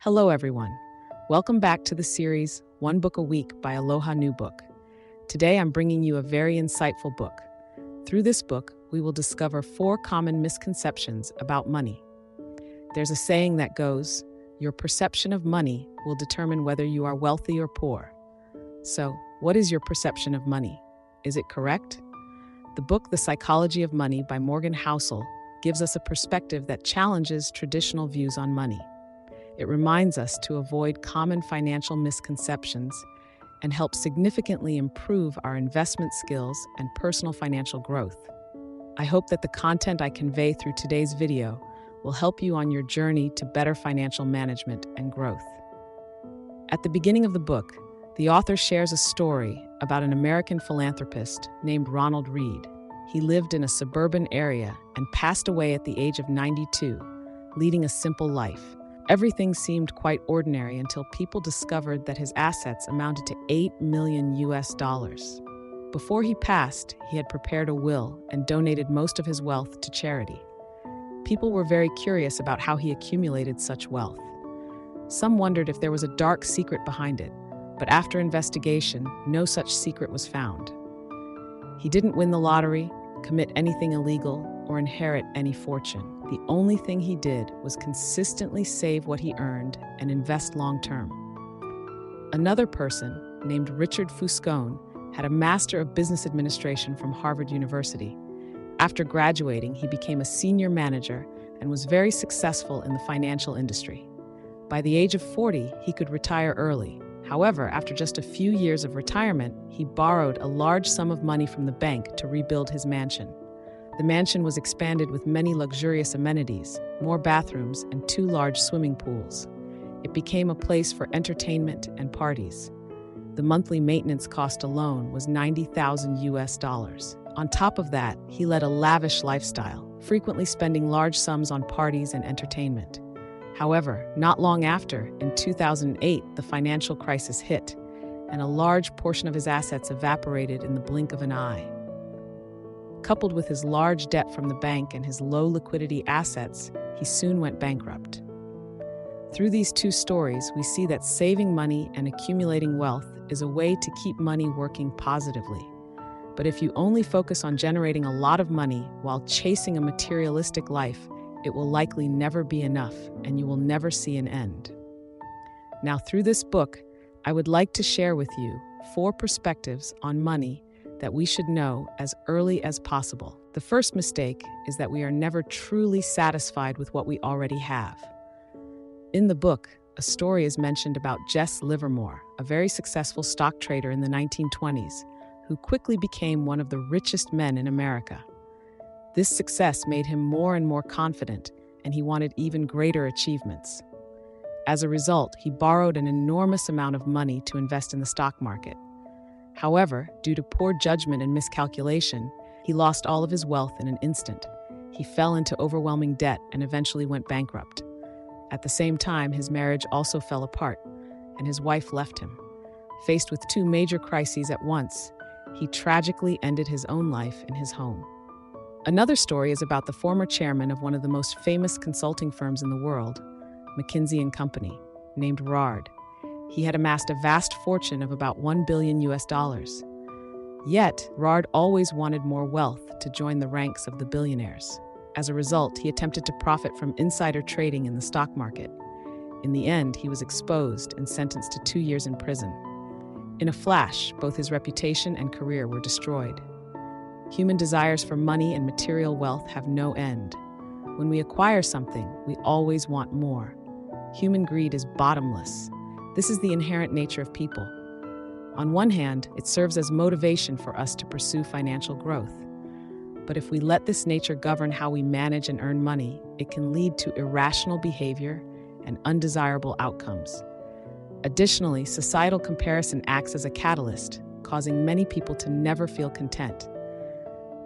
Hello, everyone. Welcome back to the series One Book a Week by Aloha New Book. Today, I'm bringing you a very insightful book. Through this book, we will discover 4 common misconceptions about money. There's a saying that goes, your perception of money will determine whether you are wealthy or poor. So, what is your perception of money? Is it correct? The book The Psychology of Money by Morgan Housel gives us a perspective that challenges traditional views on money. It reminds us to avoid common financial misconceptions and help significantly improve our investment skills and personal financial growth. I hope that the content I convey through today's video will help you on your journey to better financial management and growth. At the beginning of the book, the author shares a story about an American philanthropist named Ronald Read. He lived in a suburban area and passed away at the age of 92, leading a simple life. Everything seemed quite ordinary until people discovered that his assets amounted to $8 million. Before he passed, he had prepared a will and donated most of his wealth to charity. People were very curious about how he accumulated such wealth. Some wondered if there was a dark secret behind it, but after investigation, no such secret was found. He didn't win the lottery, commit anything illegal, or inherit any fortune. The only thing he did was consistently save what he earned and invest long-term. Another person, named Richard Fuscone, had a Master of Business Administration from Harvard University. After graduating, he became a senior manager and was very successful in the financial industry. By the age of 40, he could retire early. However, after just a few years of retirement, he borrowed a large sum of money from the bank to rebuild his mansion. The mansion was expanded with many luxurious amenities, more bathrooms, and 2 large swimming pools. It became a place for entertainment and parties. The monthly maintenance cost alone was $90,000. On top of that, he led a lavish lifestyle, frequently spending large sums on parties and entertainment. However, not long after, in 2008, the financial crisis hit, and a large portion of his assets evaporated in the blink of an eye. Coupled with his large debt from the bank and his low liquidity assets, he soon went bankrupt. Through these 2 stories, we see that saving money and accumulating wealth is a way to keep money working positively. But if you only focus on generating a lot of money while chasing a materialistic life, it will likely never be enough, and you will never see an end. Now, through this book, I would like to share with you 4 perspectives on money that we should know as early as possible. The first mistake is that we are never truly satisfied with what we already have. In the book, a story is mentioned about Jess Livermore, a very successful stock trader in the 1920s, who quickly became one of the richest men in America. This success made him more and more confident, and he wanted even greater achievements. As a result, he borrowed an enormous amount of money to invest in the stock market. However, due to poor judgment and miscalculation, he lost all of his wealth in an instant. He fell into overwhelming debt and eventually went bankrupt. At the same time, his marriage also fell apart, and his wife left him. Faced with 2 major crises at once, he tragically ended his own life in his home. Another story is about the former chairman of one of the most famous consulting firms in the world, McKinsey & Company, named Rard. He had amassed a vast fortune of about $1 billion. Yet, Rard always wanted more wealth to join the ranks of the billionaires. As a result, he attempted to profit from insider trading in the stock market. In the end, he was exposed and sentenced to 2 years in prison. In a flash, both his reputation and career were destroyed. Human desires for money and material wealth have no end. When we acquire something, we always want more. Human greed is bottomless. This is the inherent nature of people. On one hand, it serves as motivation for us to pursue financial growth. But if we let this nature govern how we manage and earn money, it can lead to irrational behavior and undesirable outcomes. Additionally, societal comparison acts as a catalyst, causing many people to never feel content.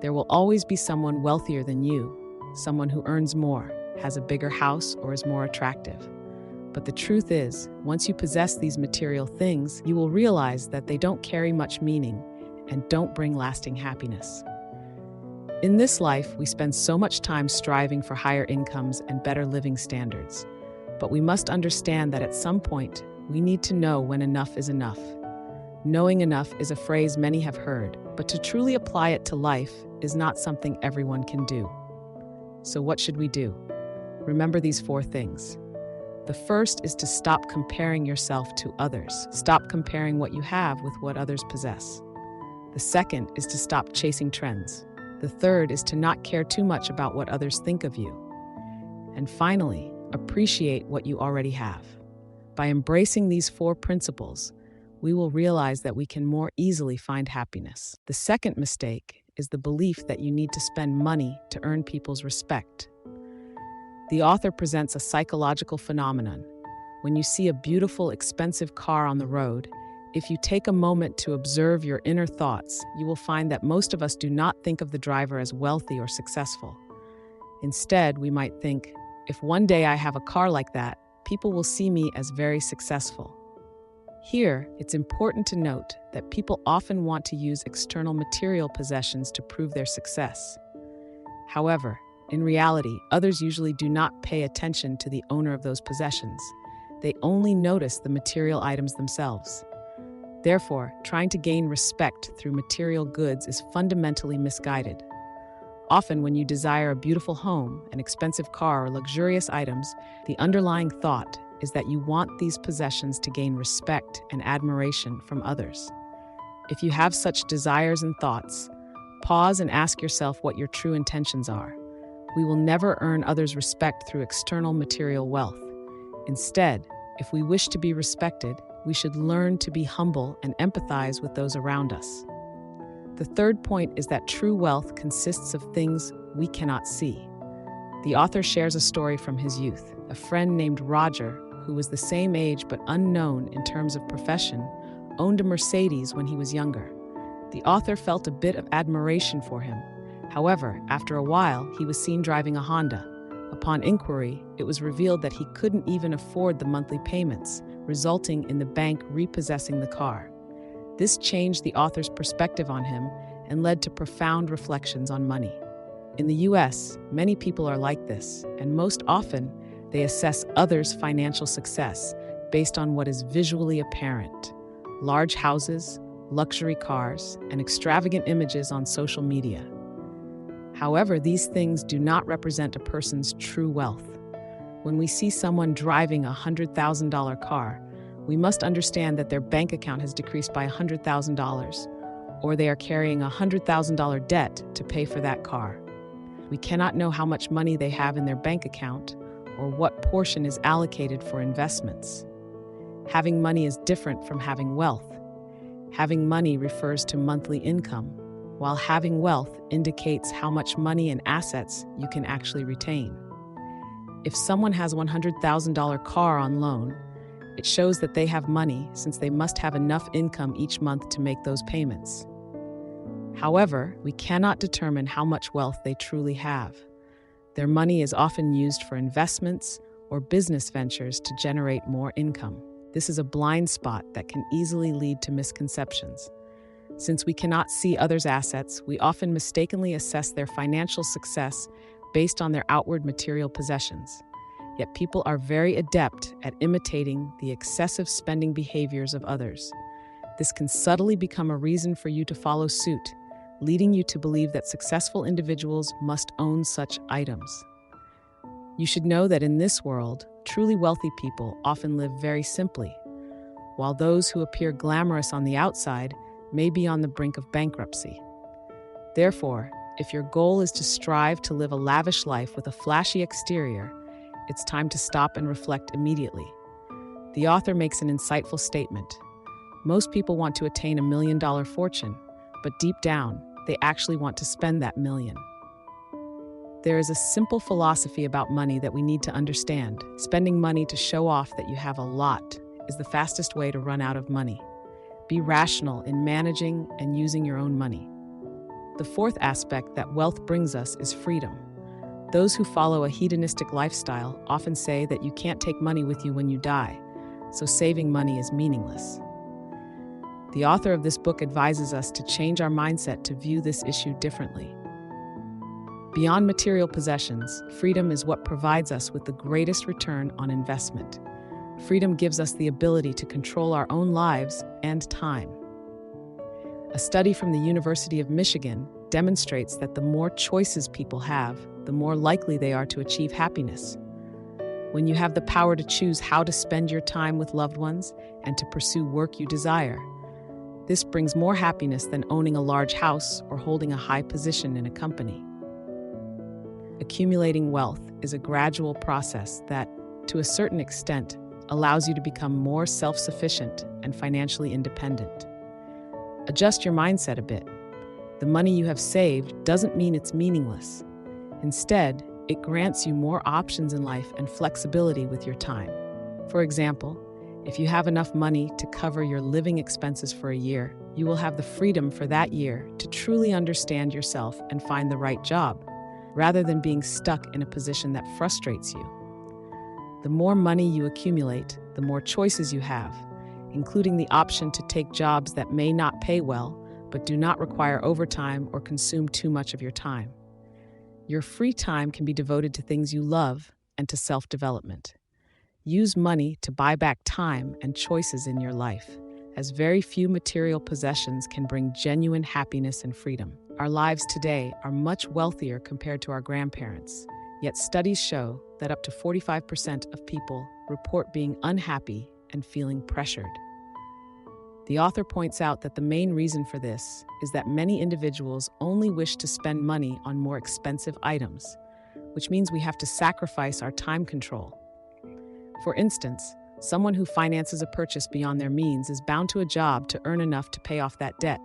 There will always be someone wealthier than you, someone who earns more, has a bigger house, or is more attractive. But the truth is, once you possess these material things, you will realize that they don't carry much meaning and don't bring lasting happiness. In this life, we spend so much time striving for higher incomes and better living standards. But we must understand that at some point, we need to know when enough is enough. Knowing enough is a phrase many have heard, but to truly apply it to life is not something everyone can do. So what should we do? Remember these 4 things. The first is to stop comparing yourself to others. Stop comparing what you have with what others possess. The second is to stop chasing trends. The third is to not care too much about what others think of you. And finally, appreciate what you already have. By embracing these 4 principles, we will realize that we can more easily find happiness. The second mistake is the belief that you need to spend money to earn people's respect. The author presents a psychological phenomenon. When you see a beautiful, expensive car on the road, if you take a moment to observe your inner thoughts, you will find that most of us do not think of the driver as wealthy or successful. Instead, we might think, if one day I have a car like that, people will see me as very successful. Here, it's important to note that people often want to use external material possessions to prove their success. However, in reality, others usually do not pay attention to the owner of those possessions. They only notice the material items themselves. Therefore, trying to gain respect through material goods is fundamentally misguided. Often, when you desire a beautiful home, an expensive car, or luxurious items, the underlying thought is that you want these possessions to gain respect and admiration from others. If you have such desires and thoughts, pause and ask yourself what your true intentions are. We will never earn others' respect through external material wealth. Instead, if we wish to be respected, we should learn to be humble and empathize with those around us. The third point is that true wealth consists of things we cannot see. The author shares a story from his youth. A friend named Roger, who was the same age but unknown in terms of profession, owned a Mercedes when he was younger. The author felt a bit of admiration for him. However, after a while, he was seen driving a Honda. Upon inquiry, it was revealed that he couldn't even afford the monthly payments, resulting in the bank repossessing the car. This changed the author's perspective on him and led to profound reflections on money. In the US, many people are like this, and most often, they assess others' financial success based on what is visually apparent: large houses, luxury cars, and extravagant images on social media. However, these things do not represent a person's true wealth. When we see someone driving a $100,000 car, we must understand that their bank account has decreased by $100,000, or they are carrying a $100,000 debt to pay for that car. We cannot know how much money they have in their bank account or what portion is allocated for investments. Having money is different from having wealth. Having money refers to monthly income, while having wealth indicates how much money and assets you can actually retain. If someone has a $100,000 car on loan, it shows that they have money since they must have enough income each month to make those payments. However, we cannot determine how much wealth they truly have. Their money is often used for investments or business ventures to generate more income. This is a blind spot that can easily lead to misconceptions. Since we cannot see others' assets, we often mistakenly assess their financial success based on their outward material possessions. Yet people are very adept at imitating the excessive spending behaviors of others. This can subtly become a reason for you to follow suit, leading you to believe that successful individuals must own such items. You should know that in this world, truly wealthy people often live very simply, while those who appear glamorous on the outside may be on the brink of bankruptcy. Therefore, if your goal is to strive to live a lavish life with a flashy exterior, it's time to stop and reflect immediately. The author makes an insightful statement. Most people want to attain $1 million fortune, but deep down, they actually want to spend that million. There is a simple philosophy about money that we need to understand. Spending money to show off that you have a lot is the fastest way to run out of money. Be rational in managing and using your own money. The fourth aspect that wealth brings us is freedom. Those who follow a hedonistic lifestyle often say that you can't take money with you when you die, so saving money is meaningless. The author of this book advises us to change our mindset to view this issue differently. Beyond material possessions, freedom is what provides us with the greatest return on investment. Freedom gives us the ability to control our own lives and time. A study from the University of Michigan demonstrates that the more choices people have, the more likely they are to achieve happiness. When you have the power to choose how to spend your time with loved ones and to pursue work you desire, this brings more happiness than owning a large house or holding a high position in a company. Accumulating wealth is a gradual process that, to a certain extent, allows you to become more self-sufficient and financially independent. Adjust your mindset a bit. The money you have saved doesn't mean it's meaningless. Instead, it grants you more options in life and flexibility with your time. For example, if you have enough money to cover your living expenses for a year, you will have the freedom for that year to truly understand yourself and find the right job, rather than being stuck in a position that frustrates you. The more money you accumulate, the more choices you have, including the option to take jobs that may not pay well, but do not require overtime or consume too much of your time. Your free time can be devoted to things you love and to self-development. Use money to buy back time and choices in your life, as very few material possessions can bring genuine happiness and freedom. Our lives today are much wealthier compared to our grandparents, yet studies show that up to 45% of people report being unhappy and feeling pressured. The author points out that the main reason for this is that many individuals only wish to spend money on more expensive items, which means we have to sacrifice our time control. For instance, someone who finances a purchase beyond their means is bound to a job to earn enough to pay off that debt.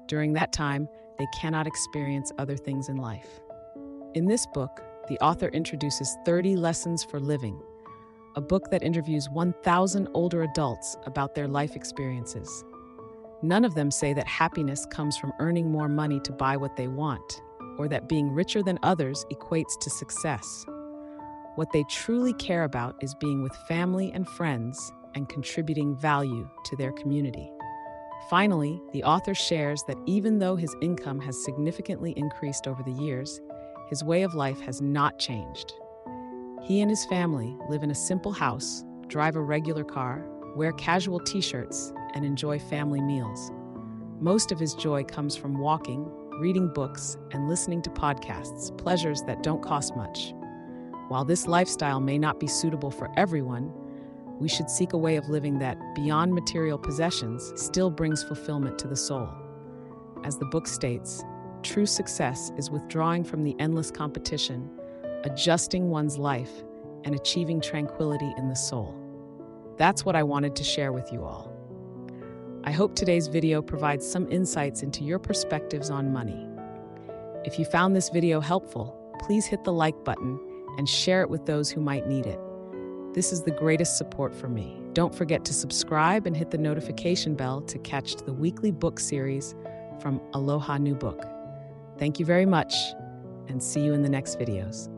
During that time, they cannot experience other things in life. In this book, the author introduces 30 Lessons for Living, a book that interviews 1,000 older adults about their life experiences. None of them say that happiness comes from earning more money to buy what they want, or that being richer than others equates to success. What they truly care about is being with family and friends and contributing value to their community. Finally, the author shares that even though his income has significantly increased over the years, his way of life has not changed. He and his family live in a simple house, drive a regular car, wear casual t-shirts, and enjoy family meals. Most of his joy comes from walking, reading books, and listening to podcasts, pleasures that don't cost much. While this lifestyle may not be suitable for everyone, we should seek a way of living that, beyond material possessions, still brings fulfillment to the soul. As the book states, true success is withdrawing from the endless competition, adjusting one's life, and achieving tranquility in the soul. That's what I wanted to share with you all. I hope today's video provides some insights into your perspectives on money. If you found this video helpful, please hit the like button and share it with those who might need it. This is the greatest support for me. Don't forget to subscribe and hit the notification bell to catch the weekly book series from Aloha New Book. Thank you very much, and see you in the next videos.